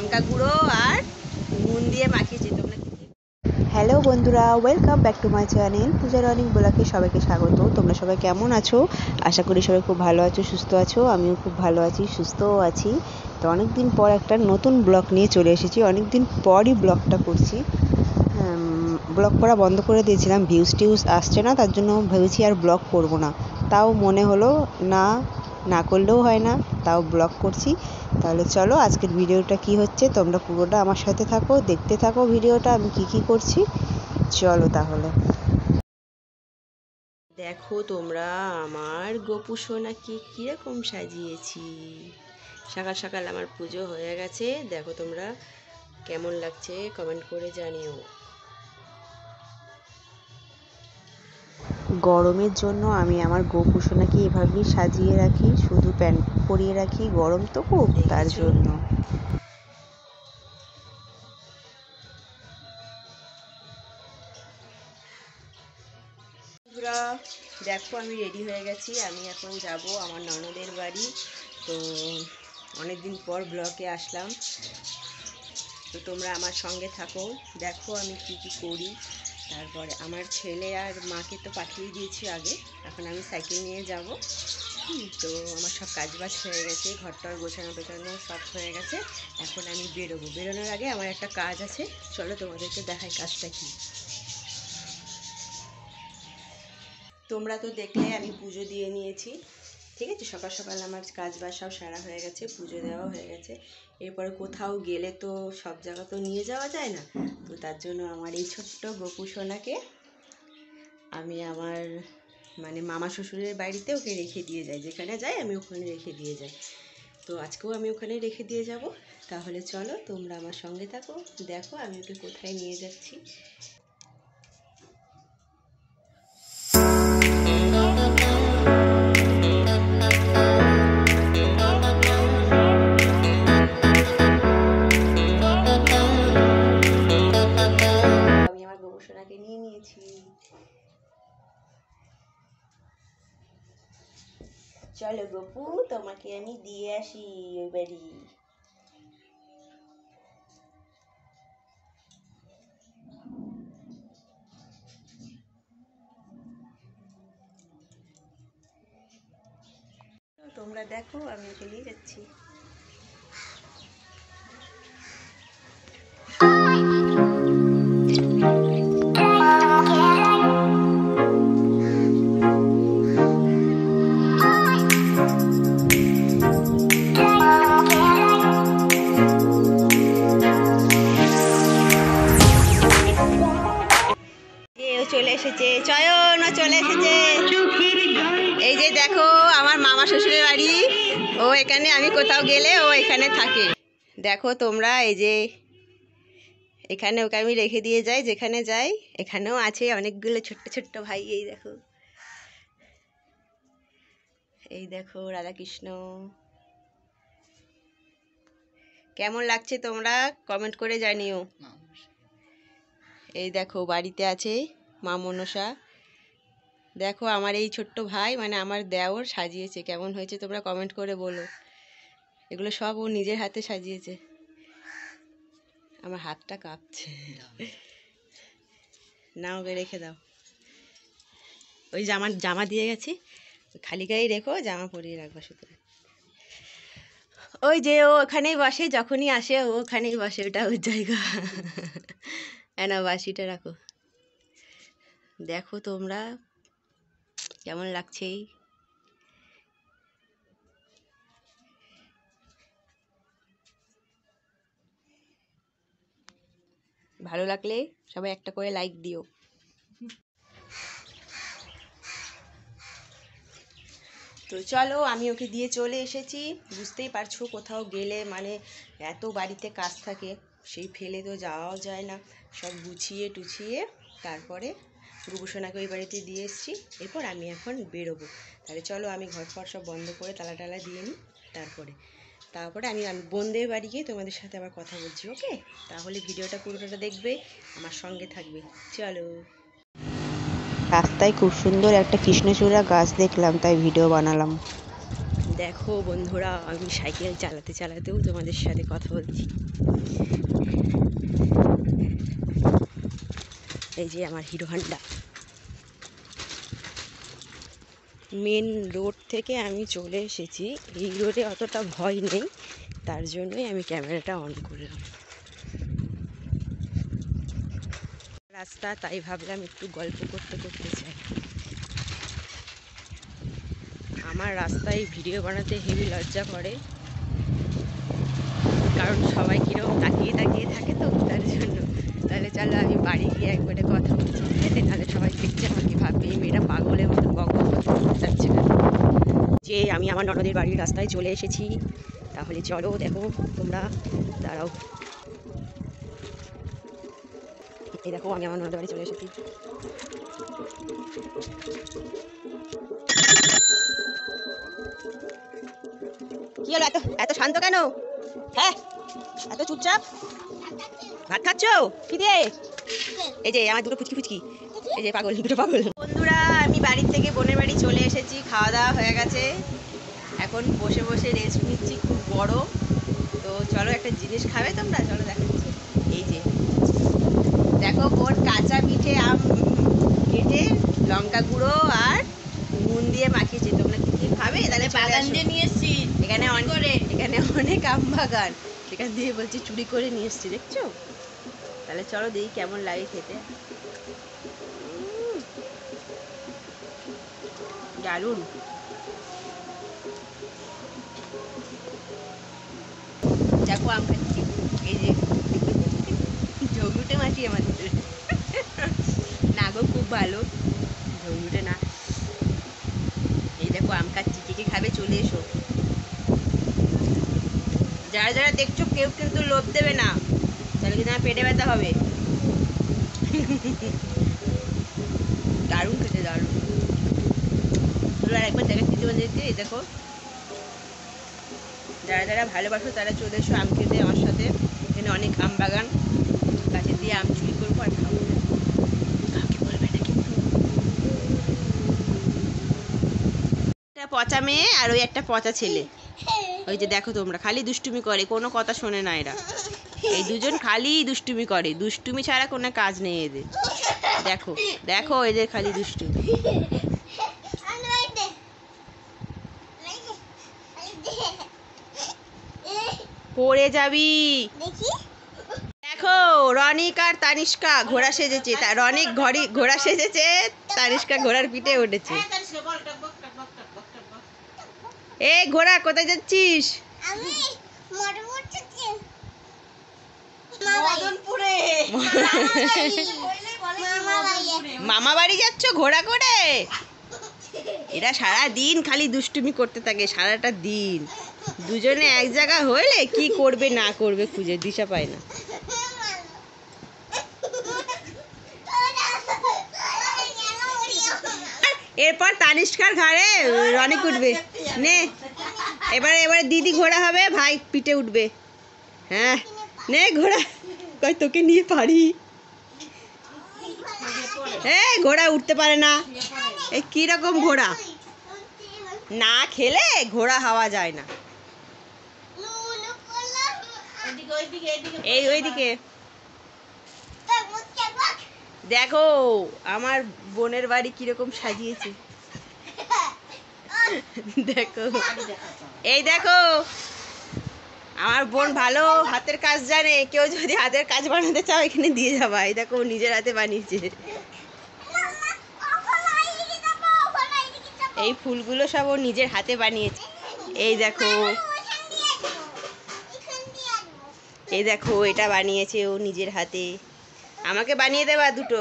লঙ্কা গুঁড়ো আর নুন দিয়ে মাখিয়েছি। তোমরা হ্যালো বন্ধুরা, welcome back to my channel Puja running ব্লগে সবাইকে স্বাগত। তোমরা সবাই কেমন আছো? আশা করি সবাই খুব ভালো আছো, সুস্থ আছো। আমিও খুব ভালো আছি, সুস্থও আছি। তো অনেক দিন পর একটা নতুন ব্লগ নিয়ে চলে এসেছি। অনেক দিন পরই ব্লগটা করছি। ব্লগ করা বন্ধ করে দিয়েছিলাম, ভিউজ আসছে না, তার জন্য ভেবেছি আর ব্লগ করব না। তাও মনে হলো না করলেও হয় না, তাও ব্লগ করছি। তাহলে চলো আজকের ভিডিওটা কি হচ্ছে তোমরা পুরোটা আমার সাথে থাকো, দেখতে থাকো ভিডিওটা আমি কি করছি। চলো তাহলে দেখো তোমরা আমার গোপু সোনাকে কীরকম সাজিয়েছি। সকাল সকাল আমার পুজো হয়ে গেছে। দেখো তোমরা কেমন লাগছে কমেন্ট করে জানিও। গরমের জন্য আমি আমার গোপু সোনাকে এভাবেই সাজিয়ে রাখি, শুধু প্যান্ট পরিয়ে রাখি, গরম তো খুব, তার জন্য। দেখো আমি রেডি হয়ে গেছি, আমি এখন যাব আমার ননদের বাড়ি। তো অনেক দিন পর ব্লগে আসলাম, তো তোমরা আমার সঙ্গে থাকো, দেখো আমি কি করি। তারপরে আমার ছেলে আর মাকে তো পাঠিয়ে দিয়েছি আগে, এখন আমি সাইকেল নিয়ে যাব। তো আমার সব কাজবাজ হয়ে গেছে, ঘরটার গোছানো টোছানো সব হয়ে গেছে। এখন আমি বেরোনোর আগে আমার একটা কাজ আছে, চলো তোমাদেরকে দেখাই কাজটা কি। তোমরা তো দেখলে আমি পুজো দিয়ে নিয়েছি, ঠিক আছে। সকাল সকাল আমার কাজ বাজ সব সারা হয়ে গেছে, পুজো দেওয়া হয়ে গেছে। এরপরে কোথাও গেলে তো সব জায়গা তো নিয়ে যাওয়া যায় না, তো তার জন্য আমার এই ছোট্ট গোপু সোনাকে আমি আমার মামা শ্বশুরের বাড়িতে ওকে রেখে দিয়ে যাই। যেখানে যাই আমি ওখানে রেখে দিয়ে যাই। তো আজকেও আমি ওখানে রেখে দিয়ে যাব। তাহলে চলো তোমরা আমার সঙ্গে থাকো, দেখো আমি ওকে কোথায় নিয়ে যাচ্ছি। নিয়ে নিয়েছি, চলো গপু তোমাকে আমি দিয়ে আসি ওই বাড়ি। তোমরা দেখো আমি ওকে নিয়ে যাচ্ছি। চলে এসেছে, চয়ন চলে এসেছে। এই যে দেখো আমার মামা শ্বশুরের বাড়ি, ও এখানে, আমি কোথাও গেলে ও এখানে থাকে। দেখো তোমরা এই যে এখানে ওকে আমি রেখে দিয়ে যাই, যেখানে যাই। এখানেও আছে অনেকগুলো ছোট্ট ছোট্ট ভাই। এই দেখো রাধাকৃষ্ণ। কেমন লাগছে তোমরা কমেন্ট করে জানিও। এই দেখো বাড়িতে আছে মা মনসা। দেখো আমার এই ছোট্ট ভাই আমার দেওর সাজিয়েছে, কেমন হয়েছে তোমরা কমেন্ট করে বলো। এগুলো সব ও নিজের হাতে সাজিয়েছে। আমার হাতটা কাঁপছে, না ওকে রেখে দাও। ওই জামা দিয়ে গেছি, খালি গায়ে রেখো, জামা পরিয়ে রাখবা শুধু। ওই যে ও ওখানেই বসে, যখনই আসে ও ওখানেই বসে, ওটা ওর জায়গা। না বাসিটা রাখো। দেখো তোমরা কেমন লাগছে। ভালো লাগলে সবাই একটা করে লাইক দিও। তো চলো আমি ওকে দিয়ে চলে এসেছি। বুঝতেই পারছো কোথাও গেলে এত বাড়িতে কাজ থাকে, সেই ফেলে তো যাওয়াও যায় না। সব গুছিয়ে টুছিয়ে তারপরে রূপসোনাকে ওই বাড়িতে দিয়ে এসেছি। এরপর আমি এখন বেরোবো। তাহলে চলো আমি ঘর ফর সব বন্ধ করে তালা টালা দিয়ে নিই। তারপরে আমি বোনদের বাড়ি গিয়ে তোমাদের সাথে আবার কথা বলছি, ওকে? তাহলে ভিডিওটা পুরোটা দেখবে, আমার সঙ্গে থাকবে। চলো। রাস্তায় খুব সুন্দর একটা কৃষ্ণচূড়া গাছ দেখলাম, তাই ভিডিও বানালাম। দেখো বন্ধুরা, আমি সাইকেল চালাতে চালাতেও তোমাদের সাথে কথা বলছি। এই যে আমার হিরো হন্ডা। মেন রোড থেকে আমি চলে এসেছি, এই রোডে অতটা ভয় নেই, তার জন্যই আমি ক্যামেরাটা অন করলাম। রাস্তা, তাই ভাবলাম একটু গল্প করতে করতে চাই। আমার রাস্তায় ভিডিও বানাতে হেভি লজ্জা করে, কারণ সবাই কীরকম তাকিয়ে তাকিয়ে থাকে, তো তার জন্য। তাহলে চলো আমি বাড়ি গিয়ে একবারে কথা বলছি, তাহলে সবাই দেখছে আমাকে, ভাববে এই মেয়েটা পাগলের মতো বক বক করতে যাচ্ছে না। যে আমি আমার ননদের বাড়ির রাস্তায় চলে এসেছি, তাহলে চলো দেখো তোমরা। দাঁড়াও, এই দেখো আমি আমার ননদের বাড়ি চলে এসেছি। কি হলো, এত এত শান্ত কেন? হ্যাঁ, এত চুপচাপ? ভাত খাচ্ছ কি দিয়ে? এই যে আমার দুটো ফুচকি ফুচকি, এই যে পাগল, দুটো পাগল। বন্ধুরা, আমি বাড়ির থেকে বোনের বাড়ি চলে এসেছি, খাওয়া দাওয়া হয়ে গেছে, এখন বসে বসে রেস্ট নিচ্ছি, খুব গরম। তো চলো একটা জিনিস খাবে তোমরা, চলো দেখাচ্ছি। এই যে দেখো, বোন কাঁচা পিঠে আম কেটে লঙ্কা গুঁড়ো আর নুন দিয়ে মাখিয়েছি। তোমরা কি কি খাবে? তাহলে বাগান দিয়ে নিয়ে এসছি, এখানে এখানে অনেক আম বাগান, সেখান দিয়ে বলছি চুরি করে নিয়ে এসছি, দেখছো? তাহলে চলো দেখি কেমন লাগে খেতে। দারুণ। দেখো আম খাচ্ছি, এই যে ঝগড়ুটে মাটি আমাদের না গো, খুব ভালো, ঝগড়ুটে না। এই দেখো আম খাচ্ছি, কে কে খাবে চলে এসো। যারা যারা দেখছো কেউ কিন্তু লোভ দেবে না, তাহলে কিন্তু আমার পেটে ব্যথা হবে। দারুণ খেতে, দারুণ। একবার দেখাচ্ছি তোমাদেরকে, এই দেখো, যারা যারা ভালোবাসো তারা চলে এসো আম খেতে আমার সাথে। এখানে অনেক আম বাগান, গাছে দিয়ে আম চুরি করবো আর খাবো। কাউকে বলবে না কিন্তু। একটা পচা মেয়ে আর ওই একটা পচা ছেলে, ওই যে দেখো তোমরা, খালি দুষ্টুমি করে, কোনো কথা শোনে না এরা। এই দুজন খালি দুষ্টুমি করে, দুষ্টুমি ছাড়া কোনো কাজ নেই এদের। দেখো দেখো, এদের খালি দুষ্টুমি। পড়ে যাবি। দেখো রনিক আর তানিষ্কা ঘোড়া সেজেছে, রনিক ঘোড়া সেজেছে, তানিষ্কা ঘোড়ার পিঠে উঠেছে। এই ঘোড়া, কোথায় যাচ্ছিস? মামা বাড়ি যাচ্ছ ঘোড়া করে? এরা সারা দিন খালি দুষ্টুমি করতে থাকে, সারাটা দিন। দুজনে এক জায়গা হলে কি করবে না করবে খুঁজে দিশা পায় না। এরপর তানিষ্কার ঘাড়ে রনিক উঠবে। নে এবারে দিদি ঘোড়া হবে, ভাই পিঠে উঠবে। হ্যাঁ নে ঘোড়া, কই তোকে নিয়ে পারি। এই ঘোড়া উঠতে পারে না, এই কিরকম ঘোড়া? না খেলে ঘোড়া হওয়া যায় না। এই ওইদিকে দেখো আমার বোনের বাড়ি কিরকম সাজিয়েছে, দেখো। এই দেখো, আমার বোন ভালো হাতের কাজ জানে, কেউ যদি হাতের কাজ বানাতে চাও এখানে দিয়ে যাবা। এই দেখো নিজের হাতে বানিয়েছে। এই ফুলগুলো সব ও নিজের হাতে বানিয়েছে। এই দেখো, এই দেখো, এটা বানিয়েছে ও নিজের হাতে। আমাকে বানিয়ে দেবা দুটো।